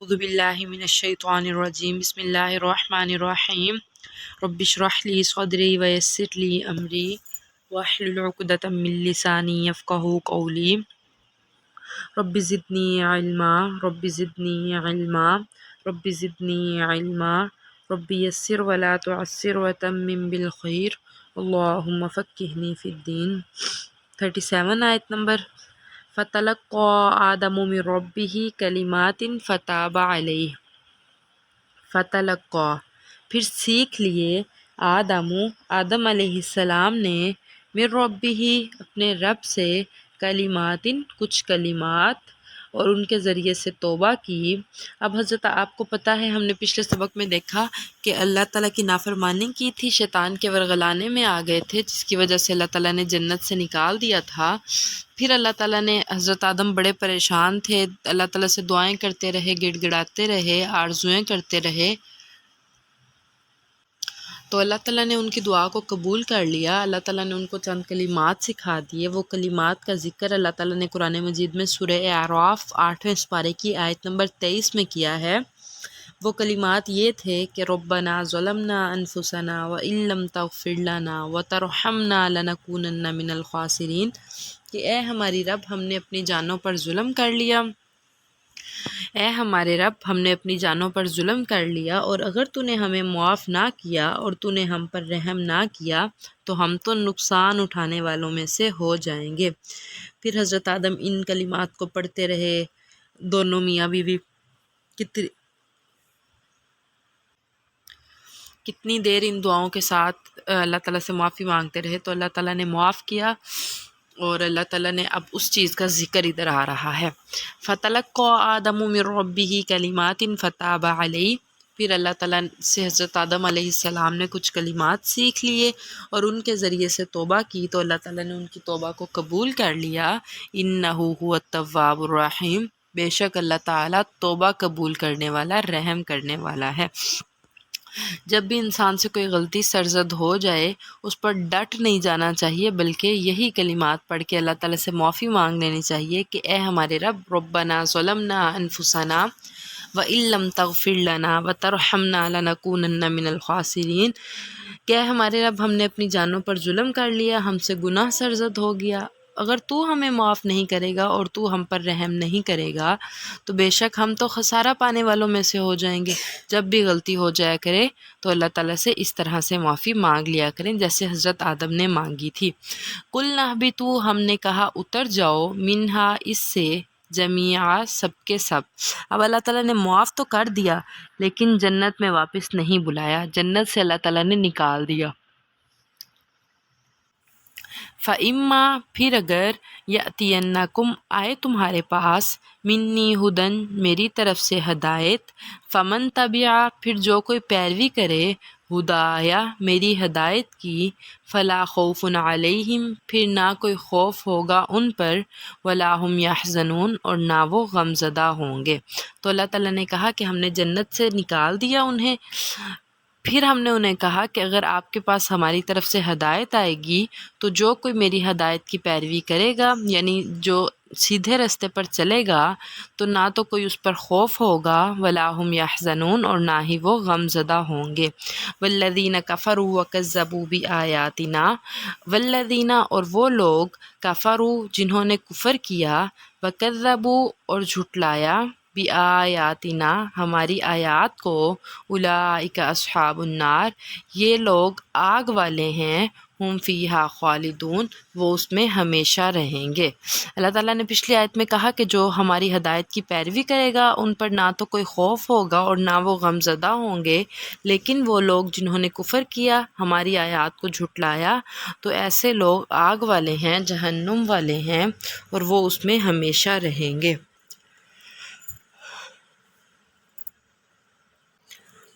أعوذ بالله من الشيطان الرجيم بسم الله الرحمن الرحيم رب اشرح لي صدري ويسر لي أمري واحلل عقدة من لساني يفقهوا قولي رب زدني علما رب زدني علما رب زدني علما رب يسر ولا تعسر وتمم بالخير اللهم فقهني في الدين 37 آیت نمبر فَتَلَقَّى آدَمُ مِن رَّبِّهِ كَلِمَاتٍ فَتَابَ عَلَيْهِ۔ فَتَلَقَّى پھر سیکھ لیے آدم علیہ السلام نے من ربہ اپنے رب سے کلمات کچھ کلمات اور ان کے ذریعے سے توبہ کی۔ اب حضرت آپ کو پتہ ہے ہم نے پچھلے سبق میں دیکھا کہ اللہ تعالیٰ کی نافرمانی کی تھی، شیطان کے ورغلانے میں آ گئے تھے جس کی وجہ سے اللہ تعالیٰ نے جنت سے نکال دیا تھا۔ پھر اللہ تعالیٰ نے حضرت آدم بڑے پریشان تھے، اللہ تعالیٰ سے دعائیں کرتے رہے، گڑ گڑاتے رہے، آرزوئیں کرتے رہے، تو اللہ تعالیٰ نے ان کی دعا کو قبول کر لیا۔ اللہ تعالیٰ نے ان کو چند کلمات سکھا دیے۔ وہ کلمات کا ذکر اللہ تعالیٰ نے قرآن مجید میں سورہ اعراف 8ویں سپارے کی آیت نمبر 23 میں کیا ہے۔ وہ کلمات یہ تھے کہ ربنا ظلمنا انفسنا وان لم تغفر لنا وترحمنا لنکونن من الخاسرین، کہ اے ہماری رب ہم نے اپنی جانوں پر ظلم کر لیا، اے ہمارے رب ہم نے اپنی جانوں پر ظلم کر لیا، اور اگر تو نے ہمیں معاف نہ کیا اور تو نے ہم پر رحم نہ کیا تو ہم تو نقصان اٹھانے والوں میں سے ہو جائیں گے۔ پھر حضرت آدم ان کلمات کو پڑھتے رہے، دونوں میاں بیوی کتنی دیر ان دعاؤں کے ساتھ اللہ تعالیٰ سے معافی مانگتے رہے، تو اللہ تعالیٰ نے معاف کیا، اور اللہ تعالیٰ نے اب اس چیز کا ذکر ادھر آ رہا ہے۔ فَتَلَقَّى آدَمُ مِن رَّبِّهِ كَلِمَاتٍ فَتَابَ عَلَيْهِ، پھر اللہ تعالیٰ سے حضرت آدم علیہ السلام نے کچھ کلمات سیکھ لیے اور ان کے ذریعے سے توبہ کی، تو اللہ تعالیٰ نے ان کی توبہ کو قبول کر لیا۔ إِنَّهُ هُوَ التَّوَّابُ الرَّحِيمُ، بے شک اللہ تعالیٰ توبہ قبول کرنے والا، رحم کرنے والا ہے۔ جب بھی انسان سے کوئی غلطی سرزد ہو جائے اس پر ڈٹ نہیں جانا چاہیے، بلکہ یہی کلمات پڑھ کے اللہ تعالیٰ سے معافی مانگ لینی چاہیے کہ اے ہمارے رب ربنا ظلمنا انفسنا وَإِن لَّمْ تَغْفِرْ لَنَا وَتَرْحَمْنَا لَنَكُونَنَّ مِنَ الْخَاسِرِينَ، کہ اے ہمارے رب ہم نے اپنی جانوں پر ظلم کر لیا، ہم سے گناہ سرزد ہو گیا، اگر تو ہمیں معاف نہیں کرے گا اور تو ہم پر رحم نہیں کرے گا تو بے شک ہم تو خسارہ پانے والوں میں سے ہو جائیں گے۔ جب بھی غلطی ہو جایا کرے تو اللہ تعالیٰ سے اس طرح سے معافی مانگ لیا کریں جیسے حضرت آدم نے مانگی تھی۔ قُلْنَا اهْبِطُوا، ہم نے کہا اتر جاؤ، منہا اس سے، جمیعا سب کے سب۔ اب اللہ تعالیٰ نے معاف تو کر دیا لیکن جنت میں واپس نہیں بلایا، جنت سے اللہ تعالیٰ نے نکال دیا۔ فَإِمَّا پھر اگر یَأْتِیَنَّکُمْ آئے تمہارے پاس، مِنِّی ہدن میری طرف سے ہدایت، فَمَن تَبِعَ پھر جو کوئی پیروی کرے، ہدایا میری ہدایت کی، فَلَا خَوْفٌ عَلَیْہِم پھر نہ کوئی خوف ہوگا ان پر، وَلَا هُمْ يَحْزَنُونَ اور نہ وہ غم زدہ ہوں گے۔ تو اللہ تعالیٰ نے کہا کہ ہم نے جنت سے نکال دیا انہیں، پھر ہم نے انہیں کہا کہ اگر آپ کے پاس ہماری طرف سے ہدایت آئے گی تو جو کوئی میری ہدایت کی پیروی کرے گا، یعنی جو سیدھے راستے پر چلے گا، تو نہ تو کوئی اس پر خوف ہوگا، وَلَا هُمْ يَحْزَنُونَ اور نہ ہی وہ غم زدہ ہوں گے۔ وَالَّذِينَ كَفَرُوا وَكَذَّبُوا بِآيَاتِنَا، والذین اور وہ لوگ، کفروا جنہوں نے کفر کیا، وَكَذَّبُوا اور جھٹلایا، بِآیاتنا ہماری آیات کو، اولئک اصحاب النار یہ لوگ آگ والے ہیں، ہم فیہا خالدون وہ اس میں ہمیشہ رہیں گے۔ اللہ تعالیٰ نے پچھلی آیت میں کہا کہ جو ہماری ہدایت کی پیروی کرے گا ان پر نہ تو کوئی خوف ہوگا اور نہ وہ غم زدہ ہوں گے، لیکن وہ لوگ جنہوں نے کفر کیا، ہماری آیات کو جھٹلایا، تو ایسے لوگ آگ والے ہیں، جہنم والے ہیں، اور وہ اس میں ہمیشہ رہیں گے۔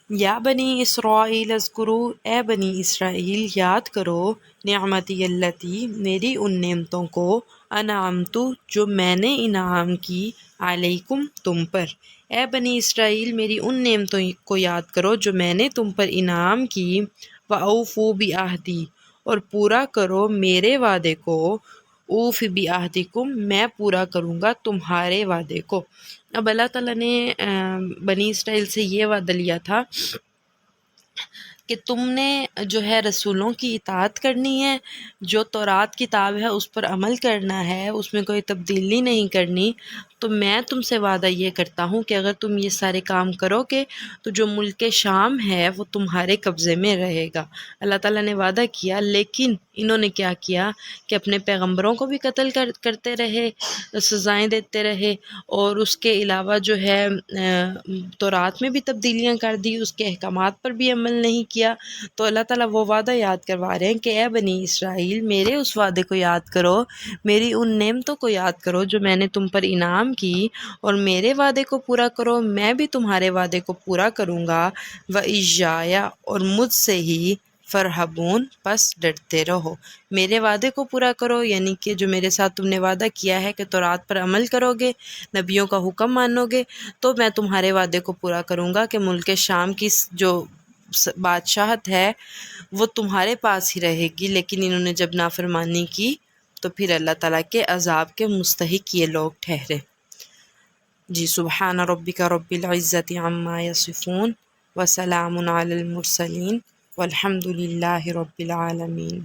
یا بنی اسرائیل اذکروا اے بنی اسرائیل یاد کرو، نعمتی اللتی میری ان نعمتوں کو، انعمت جو میں نے انعام کی، علیکم تم پر۔ اے بنی اسرائیل میری ان نعمتوں کو یاد کرو جو میں نے تم پر انعام کی، وَأَوْفُوا بِعَہْدِی اور پورا کرو میرے وعدے کو، اوف بعہدکم میں پورا کروں گا تمہارے وعدے کو۔ اب اللہ تعالیٰ نے بنی اسرائیل سے یہ وعدہ لیا تھا کہ تم نے جو ہے رسولوں کی اطاعت کرنی ہے، جو تورات کتاب ہے اس پر عمل کرنا ہے، اس میں کوئی تبدیلی نہیں کرنی، تو میں تم سے وعدہ یہ کرتا ہوں کہ اگر تم یہ سارے کام کرو گے تو جو ملک شام ہے وہ تمہارے قبضے میں رہے گا۔ اللہ تعالیٰ نے وعدہ کیا، لیکن انہوں نے کیا کیا کہ اپنے پیغمبروں کو بھی قتل کرتے رہے، سزائیں دیتے رہے، اور اس کے علاوہ جو ہے تورات میں بھی تبدیلیاں کر دی، اس کے احکامات پر بھی عمل نہیں کیا۔ تو اللہ تعالیٰ وہ وعدہ یاد کروا رہے ہیں کہ اے بنی اسرائیل، میرے اس وعدے کو یاد کرو، میری ان نعمتوں کو یاد کرو جو میں نے تم پر انعام کی، اور میرے وعدے کو پورا کرو، میں بھی تمہارے وعدے کو پورا کروں گا۔ وَإِيَّایَ، اور مجھ سے ہی، فرحبون، پس ڈرتے رہو۔ میرے وعدے کو پورا کرو، یعنی کہ جو میرے ساتھ تم نے وعدہ کیا ہے کہ تورات پر عمل کرو گے، نبیوں کا حکم مانو گے، تو میں تمہارے وعدے کو پورا کروں گا کہ ملک شام کی جو بادشاہت ہے وہ تمہارے پاس ہی رہے گی۔ لیکن انہوں نے جب نافرمانی کی تو پھر اللہ تعالیٰ کے عذاب کے مستحق یہ لوگ ٹھہرے۔ جی، سبحان ربک رب العزت عما یصفون وسلام علی المرسلین والحمد للہ رب العالمین۔